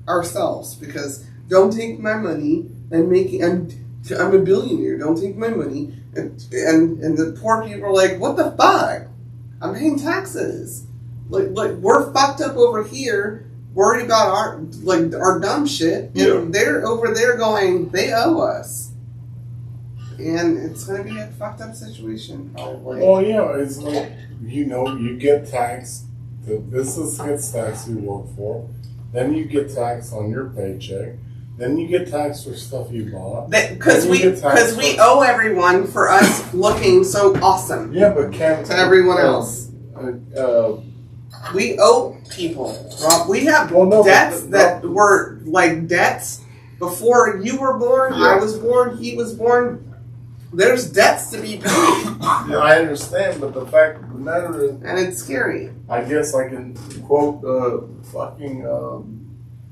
ourselves because don't take my money. I'm a billionaire. Don't take my money. And the poor people are like, what the fuck? I'm paying taxes. Like we're fucked up over here, worried about our dumb shit, and they're over there going, they owe us. And it's gonna be a fucked up situation, probably. Well, yeah, it's like, you know, you get taxed. The business gets taxed you work for. Then you get taxed on your paycheck. Then you get taxed for stuff you bought. Because we owe everyone for us looking so awesome. Yeah, but can't to everyone else. We owe people, Rob. We have debts that were like debts before you were born. Yeah. I was born. He was born. There's debts to be paid. Yeah, I understand, but the fact of the matter is, and it's scary. I guess I can quote fucking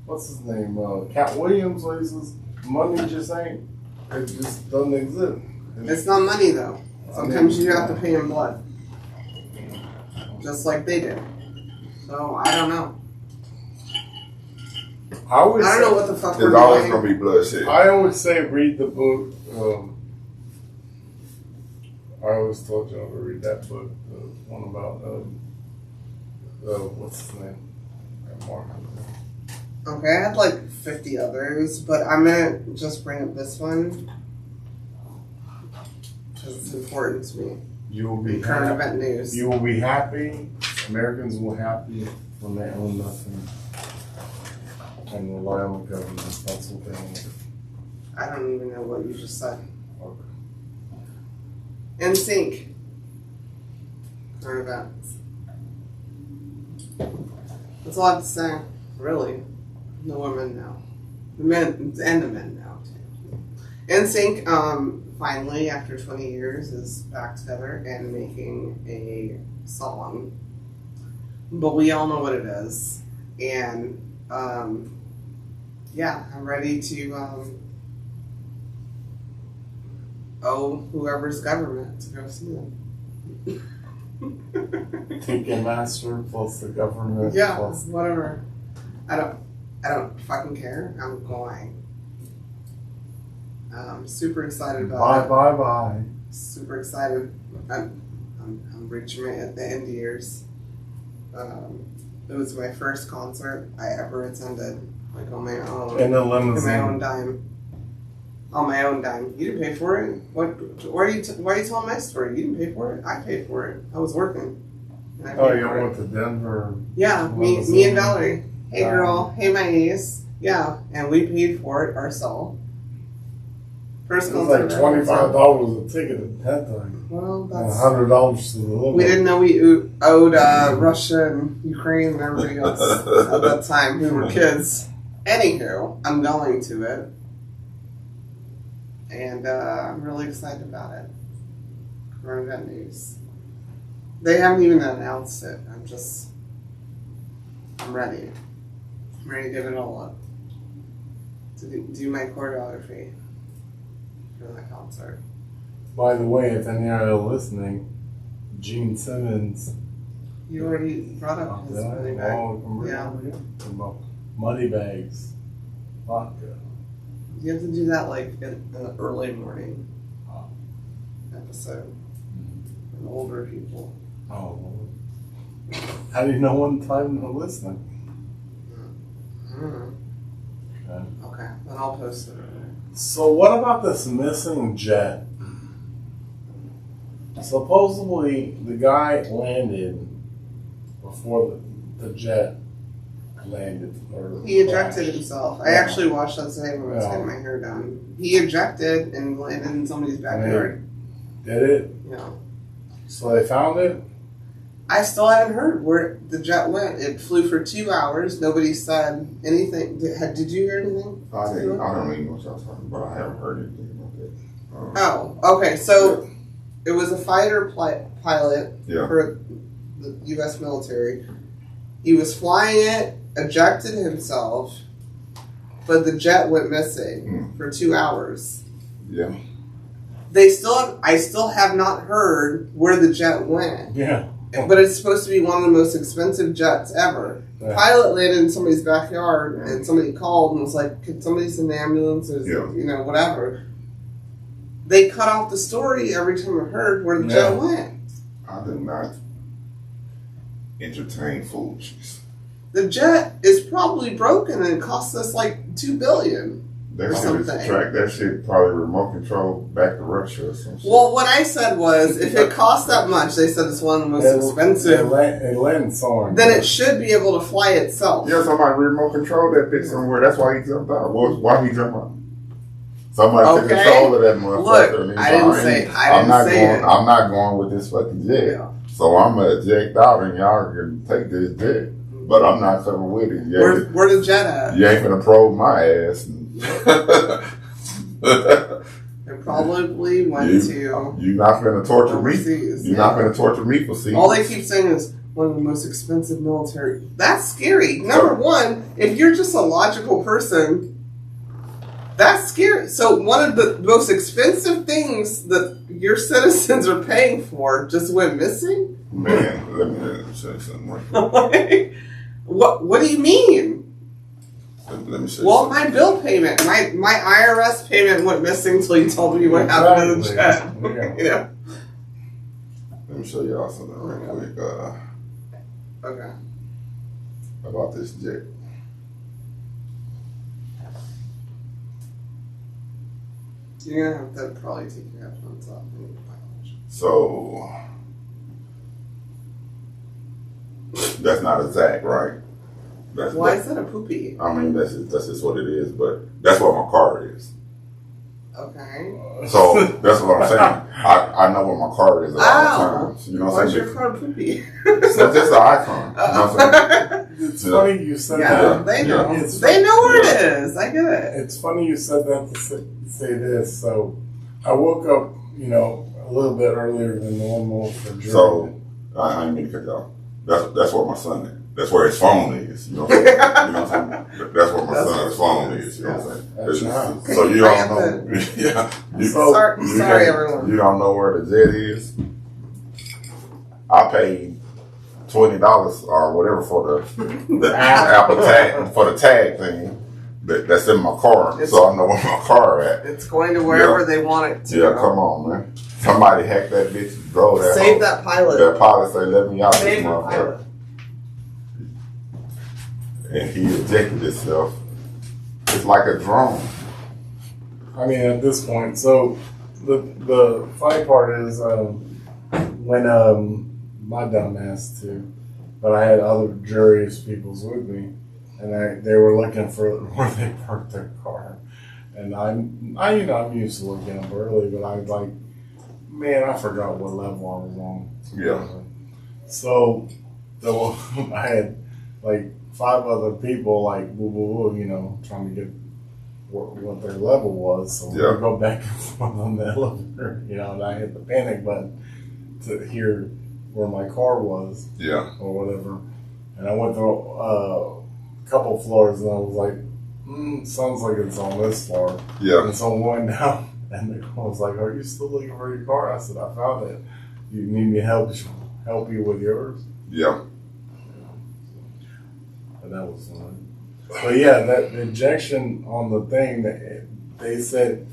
what's his name? Cat Williams. Where he says, "Money just ain't. It just doesn't exist." It's not money though. Sometimes you have to pay in blood, just like they did. So I don't know. I don't know what the fuck we're There's always doing. gonna be bloodshed. I always say read the book. I always told y'all to read that book, the one about what's his name? Okay, I had like 50 others, but I'm gonna just bring up this one because it's important to me. You will be Current happy. event news. You will be happy Americans will happy when they own nothing and rely on the government. That's what they want. I don't even know what you just said. Okay. In sync. Current events. That's all I have to say. Really. The women know. The men and the men know too. NSYNC, finally, after 20 years, is back together and making a song. But we all know what it is. And yeah, I'm ready to owe whoever's government to go see them. Ticketmaster plus the government. Yeah, plus whatever. I don't fucking care. I'm going. Super excited about it. Bye. Super excited. I'm reaching at the end years. It was my first concert I ever attended, like on my own. In a On limousine. my own dime. On my own dime. You didn't pay for it. Why are you telling my story? You didn't pay for it. I paid for it. I was working. And I Oh, paid you for it. went to Denver? Yeah, me and Valerie. Hey girl, hey my niece. Yeah, and we paid for it ourselves. First It was concert. like $25 a ticket at that time. Well, And that's. $100 to the limo. We didn't know we owed Russia and Ukraine and everybody else at that time. We were kids. Anywho, I'm going to it. And I'm really excited about it. Current event news. They haven't even announced it. I'm ready. I'm ready to give it all up. To do my choreography for that concert. By the way, if any are listening, Gene Simmons. You already brought up his money bag. Yeah. About money bags. Vodka. You have to do that like in the early morning episode. For the older people. Oh. How do you know when time to listen? Okay, then I'll post it. So what about this missing jet? Supposedly the guy landed before the jet landed. Or He ejected crashed. himself. I actually watched that today when I was getting my hair done. He ejected and landed in somebody's backyard. Did it? Yeah. So they found it? I still haven't heard where the jet went. It flew for 2 hours. Nobody said anything. Did you hear anything? I don't even know what y'all talking about. I haven't heard anything about that. Oh, okay. So it was a fighter pilot for the U.S. military. He was flying it, ejected himself, but the jet went missing for 2 hours. Yeah. I still have not heard where the jet went. Yeah. But it's supposed to be one of the most expensive jets ever. Yeah. Pilot landed in somebody's backyard, and somebody called and was like, "Could somebody send an ambulance?" Or whatever. They cut off the story every time I heard where the jet went. I do not entertain foolishness. The jet is probably broken, and it cost us like $2 billion. That Or shit something. is track. That shit probably remote control back to Russia or some shit. Well, what I said was, if it costs that much, they said it's one of the most expensive. It landed somewhere. Then it should be able to fly itself. Yeah, somebody remote control that bitch somewhere. That's why he jumped out. Why he jumped out? Somebody took control of that motherfucker. Look, I didn't say it. I'm not going with this fucking jet. Yeah. So I'm gonna eject out and y'all can take this jet. But I'm not coming with it. Where the jet at? You ain't gonna probe my ass. It probably went to You're not gonna torture overseas. me. You're not gonna torture me for seeing. All they keep saying is one of the most expensive military. That's scary. Number one, if you're just a logical person, that's scary. So one of the most expensive things that your citizens are paying for just went missing? Man, let me show you something. What do you mean? Let me show you Well, something. my bill payment, my IRS payment went missing until you told me what happened to the check. Yeah. Let me show y'all something real quick Okay. about this jet. You're gonna have to probably take your headphones off. So That's not exact, right? Why is that a poopy? I mean, that's just what it is. But that's what my car is. Okay. So that's what I'm saying. I know what my car is at all times. You know what I'm Why's saying? your car poopy? It's just an icon. You know what I'm saying? It's funny you said Yeah, that. they know. It's They know where it is. I get it. It's funny you said that to say this. So I woke up, a little bit earlier than normal for Germany. So I ain't mean to cut you off. That's where my son is. That's where his phone is. You know what I'm saying? That's where my son's phone is. You know what I'm saying? That's your house. So you don't know. Yeah. Sorry, everyone. You don't know where the jet is. I paid $20 or whatever for the Apple tag for the tag thing that's in my car. So I know where my car at. It's going to wherever they want it to. Yeah, come on, man. Somebody hacked that bitch, drove that. Save that pilot. That pilot say, "Let me out Save this the motherfucker." pilot. And he ejected himself. It's like a drone. I mean, at this point, so the funny part is when my dumb ass too, but I had other jurious peoples with me, and they were looking for where they parked their car, and I'm used to looking up early, but I was like, man, I forgot what level I was on. Yeah. So I had like 5 other people like trying to get what their level was. So we go back and forth on the elevator, and I hit the panic button to hear where my car was, or whatever. And I went through a couple floors, and I was like, sounds like it's on this floor. Yeah. And so I went down, and the girl was like, "Are you still looking for your car?" I said, "I found it. You need me to help you with yours?" Yeah. That was fun. But yeah, that ejection on the thing, they said,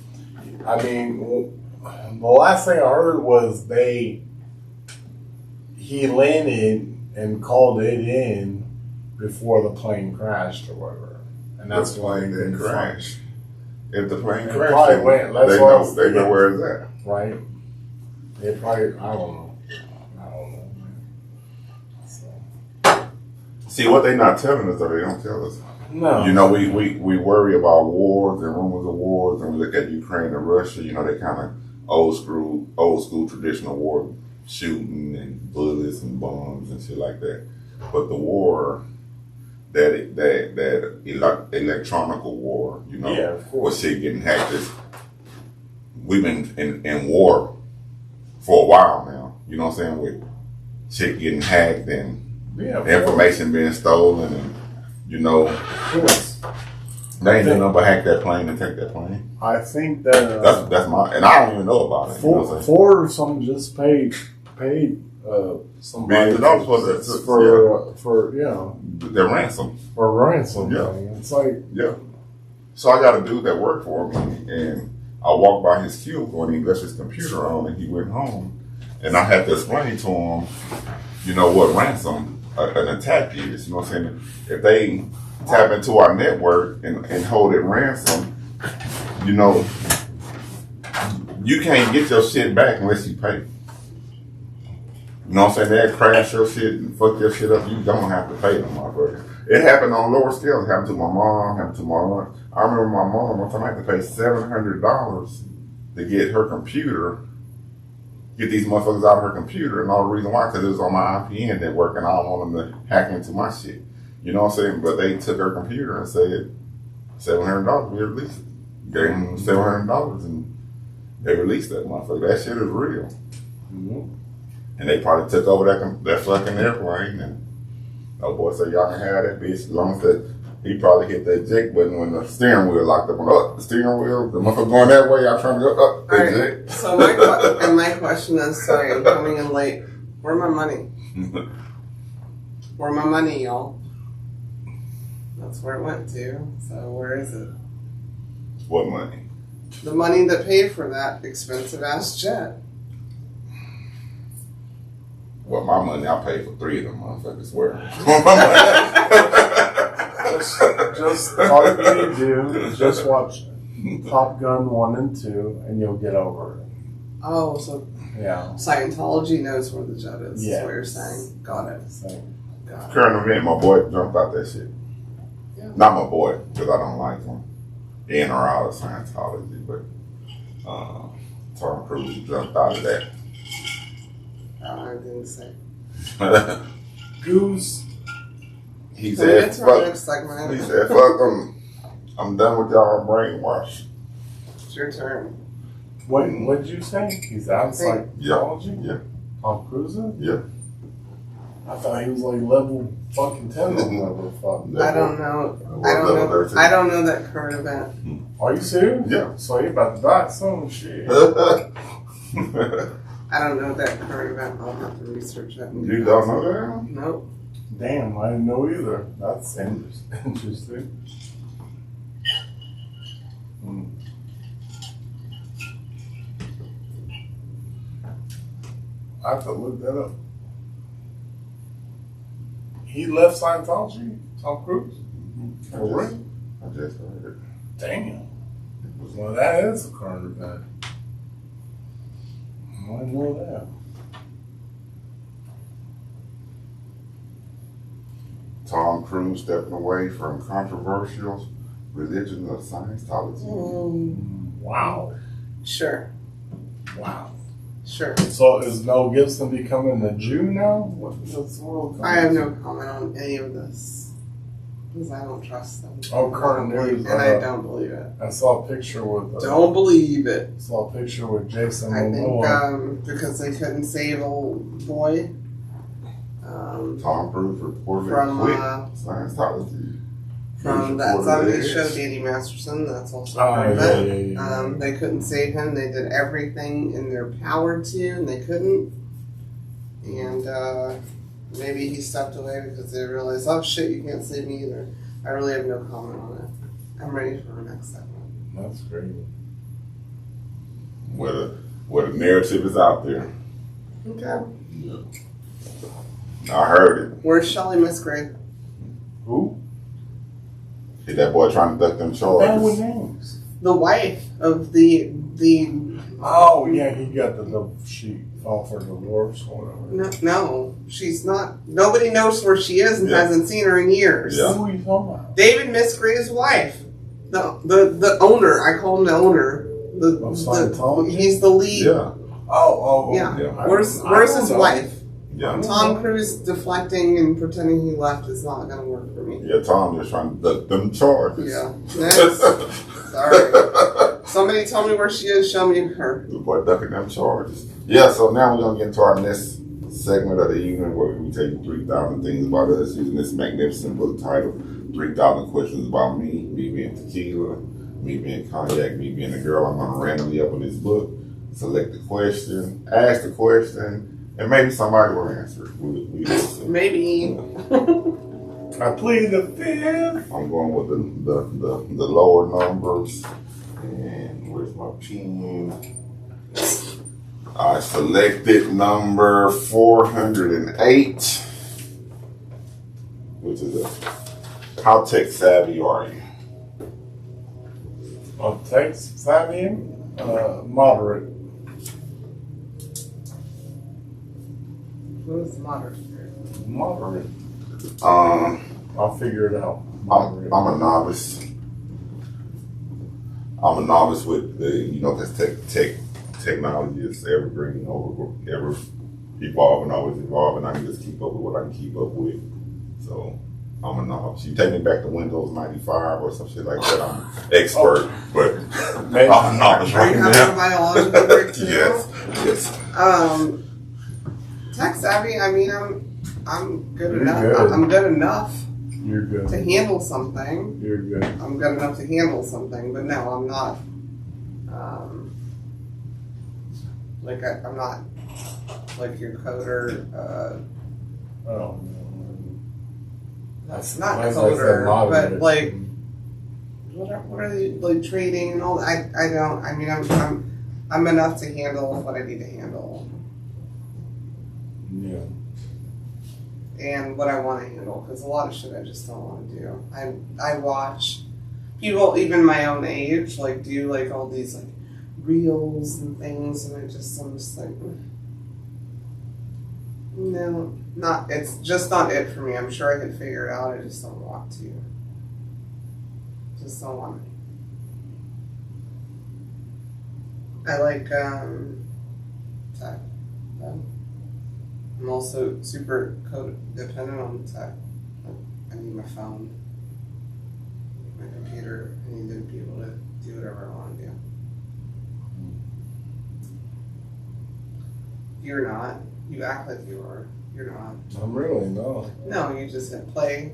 I mean, the last thing I heard was he landed and called it in before the plane crashed or whatever. And that's why it didn't crash. If the plane It crashed, probably went- that's they why I know was they know thinking. where it's at. right? It probably, I don't know. So, See, what they not telling us, though, they don't tell us. no. We worry about wars and rumors of wars, and we look at Ukraine and Russia. They kind of old school traditional war shooting and bullets and bombs and shit like that. But the war, that electronical war, Yeah, of course. with shit getting hacked. We've been in war for a while now. You know what I'm saying? With shit getting hacked and information being stolen, and Of course. they ain't doing nothing but hack that plane and take that plane. I think that That's my, and I don't even know about it. Ford or something just paid somebody $1 million for their ransom. for ransom. Yeah. Thing. It's like Yeah. So I got a dude that worked for me, and I walked by his cubicle and he left his computer on, and he went home, and I had to explain to him, what ransom an attack is. You know what I'm saying? If they tap into our network and hold it ransom, you can't get your shit back unless you pay. You know what I'm saying? They'll crash your shit and fuck your shit up. You don't have to pay them, motherfucker. It happened on lower scales. It happened to my mom, happened to my aunt. I remember my mom one time I had to pay $700 to get her computer, get these motherfuckers out of her computer, and all the reason why, because it was on my IPN network, and I don't want them to hack into my shit. You know what I'm saying? But they took her computer and said, $700, we released it. Gave them $700, and they released that motherfucker. That shit is real. mm-hmm. And they probably took over that fucking airplane, and oh boy said, y'all can have that bitch as long as he probably hit the eject button when the steering wheel locked up on the steering wheel. The motherfucker going that way, y'all trying to go up, eject. Right. So my question is, sorry, I'm coming in late. Where my money? Where my money, y'all? That's where it went to. So where is it? What money? The money that paid for that expensive ass jet. Well, my money, I paid for 3 of them motherfuckers. Where? just all you need to do is just watch Top Gun 1 and 2, and you'll get over it. Oh, so Yeah. Scientology knows where the jet is. Yeah. Is what you're saying. Got it. So, Current event, my boy jumped out that shit. Yeah. Not my boy, because I don't like him. In or out of Scientology, but Tom Cruise jumped out of that. I didn't say. Goose. He So said, that's our fuck. next segment. He said, fuck them. I'm done with y'all brainwash. It's your turn. Wait, what did you say? He's out of Scientology? Yeah. Tom Cruise? Yeah. I thought he was like level fucking 10 on level fucking. I don't know. Level 13. I don't know that current event. Are you serious? Yeah. So you about to die soon, shit. I don't know that current event. I'll have to research it. You don't know that? Nope. Damn, I didn't know either. That's interesting. I have to look that up. He left Scientology? Tom Cruise? For real? I just heard it. Damn. Well, that is a current event. I didn't know that. Tom Cruise stepping away from controversial religion of Scientology. Wow. Sure. Wow. Sure. So is Mel Gibson becoming a Jew now? What's the world I have no comment on any of this because I don't trust them. Oh, current news. And I don't believe it. I saw a picture with. Don't believe it. Saw a picture with Jason I Momoa. think because they couldn't save old boy. Tom Cruise reportedly From quit Scientology. from that 70s show, Danny Masterson. That's also part of it. Yeah. They couldn't save him. They did everything in their power to, and they couldn't. And maybe he stepped away because they realized, oh shit, you can't save me either. I really have no comment on it. I'm ready for our next segment. That's great. Where the narrative is out there. Okay. Yeah. I heard it. Where's Shelley Musgrave? Who? Hey, that boy trying to duck them Man with charges. names. The wife of the Oh yeah, he got she filed for divorce or whatever. no, she's not. Nobody knows where she is and Yeah. hasn't seen her in years. Yeah. Who are you talking about? David Musgrave's wife, the owner. I call him the owner. Of Scientology? He's the lead. Yeah. Oh. Yeah. Yeah. Where's I don't his know. wife? Yeah. Tom Cruise deflecting and pretending he left is not going to work for me. Yeah, Tom just trying to duck them charges. Yeah. Next. Sorry. Somebody tell me where she is. Show me her. The boy ducking them charges. Yeah, so now we're going to get into our next segment of the evening where we tell you 3,000 things about us using this magnificent book titled 3,000 Questions About Me being Tequila, me being Cognac, me being a girl. I'm going to randomly open this book, select the question, ask the question, and maybe somebody will answer it. We see. Maybe. I plead the fifth. I'm going with the lower numbers. And where's my pen? I selected number 408, which is how tech savvy are you? Tech savvy, moderate. Who's moderate? Moderate. I'll figure it out. I'm a novice. I'm a novice with the, because technology is ever ever evolving, always evolving. I can just keep up with what I can keep up with. So I'm a novice. You take me back to Windows 95 or some shit like that, I'm expert. But I'm a novice Are right you having a now. biological break too? Yes. Tech savvy. I mean, I'm good You're enough. good. I'm good enough You're good. to handle something. You're good. I'm good enough to handle something, but no, I'm not. I'm not like your coder. Oh. That's not As I said, coder, moderate. but like, what are they like trading and all that? I don't. I mean, I'm enough to handle what I need to handle Yeah. and what I want to handle, because a lot of shit I just don't want to do. I watch people even my own age like do like all these like reels and things, and I'm just like, No, not. It's just not it for me. I'm sure I could figure it out. I just don't want to. Just don't want to. I like tech. I'm also super codependent on tech. I need my phone, my computer. I need to be able to do whatever I want to do. You're not. You act like you are. You're not. I'm really not. No, you just hit play.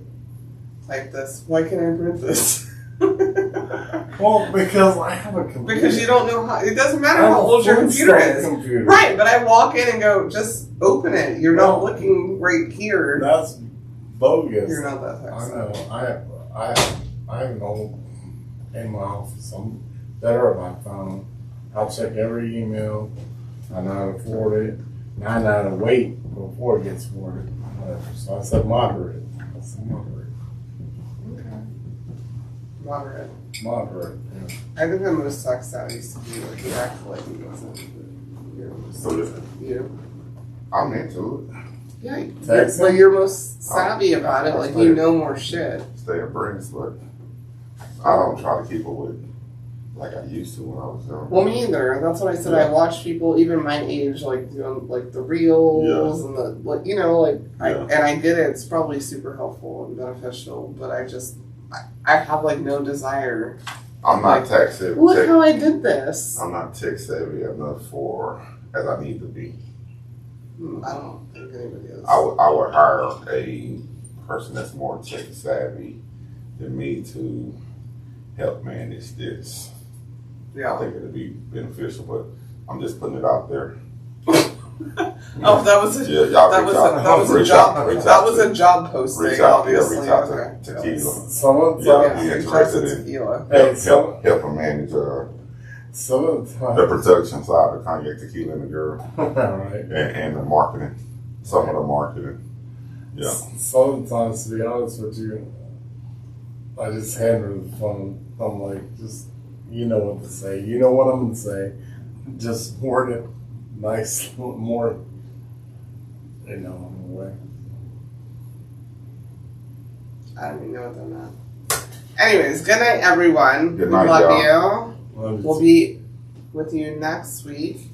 Type this. Why can't I print this? Well, because I have a computer. Because you don't know how. It doesn't matter how old your computer is. Computer. Right, but I walk in and go, just open it. You're not looking right here. That's bogus. You're not that I type. know. I have an old in my office. I'm better at my phone. I'll check every email. I know how to forward it. And I know how to wait before it gets forwarded. So I said moderate. I said moderate. Okay. Moderate. Moderate. Yeah. I think the most tech savvy used to be like he acted like he wasn't. So this- You. I'm into Yeah, Texting? but you're most savvy about it. Like you know more shit. it. Stay abreast, but I don't try to keep up with it like I used to when I was young. Well, me either. That's what I said. I watch people even my age, like doing like the reels and the like. You know, like and I get it. It's probably super helpful and beneficial. But I have like no desire. I'm not tech savvy. Look how I did this. I'm not tech savvy enough for as I need to be. I don't think anybody is. I would hire a person that's more tech savvy than me to help manage this. I Yeah. think it'd be beneficial, but I'm just putting it out there. Oh, that was a Yeah, y'all that reach was out. a that was a Reach job out, reach that out was to- a job posting. reach out, Obviously, reach out okay. to Tequila. Someone Yeah, Yeah, be reach out to interested in Tequila. help him manage some of the time. the production side of Cognac, Tequila, and the Girl, Right. and the marketing, some of the marketing. Yeah, Some of the times, to be honest with you, I just hand her the phone. I'm like, just, you know what to say. You know what I'm going to say. Just word it nice, more, you know, in a way. I don't even know what that meant. Anyways, good night, everyone. Good We night, love y'all. you. Love you We'll too. be with you next week.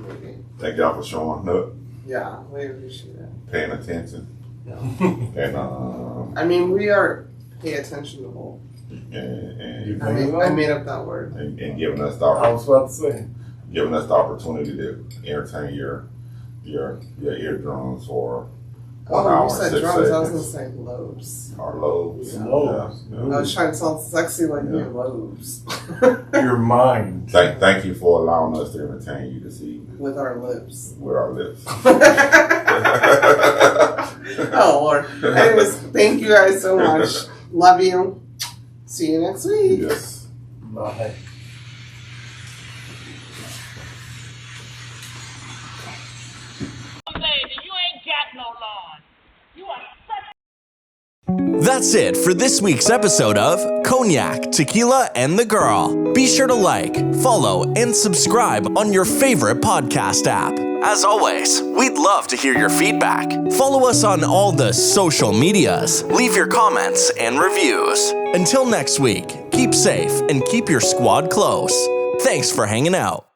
Maybe. thank y'all for showing up, Yeah, we appreciate it. paying attention, Yeah. and I mean, we are pay attentionable. and, You I think made, I so? made up that word. and giving us the I was about to say. giving us the opportunity to entertain your eardrums for 1 Oh, hour you and said 6 drums. I was seconds. gonna say lobes. Our lobes. Yeah. Lobes. Yeah. I was trying to sound sexy like Yeah. your lobes. Your mind. Thank you for allowing us to entertain you this evening With our lips. with our lips. Oh Lord. Anyways, thank you guys so much. Love you. See you next week. Yes. Bye. Lady, you ain't got no lawn. You are such That's it for this week's episode of Cognac, Tequila, and the Girl. Be sure to like, follow, and subscribe on your favorite podcast app. As always, we'd love to hear your feedback. Follow us on all the social medias. Leave your comments and reviews. Until next week, keep safe and keep your squad close. Thanks for hanging out.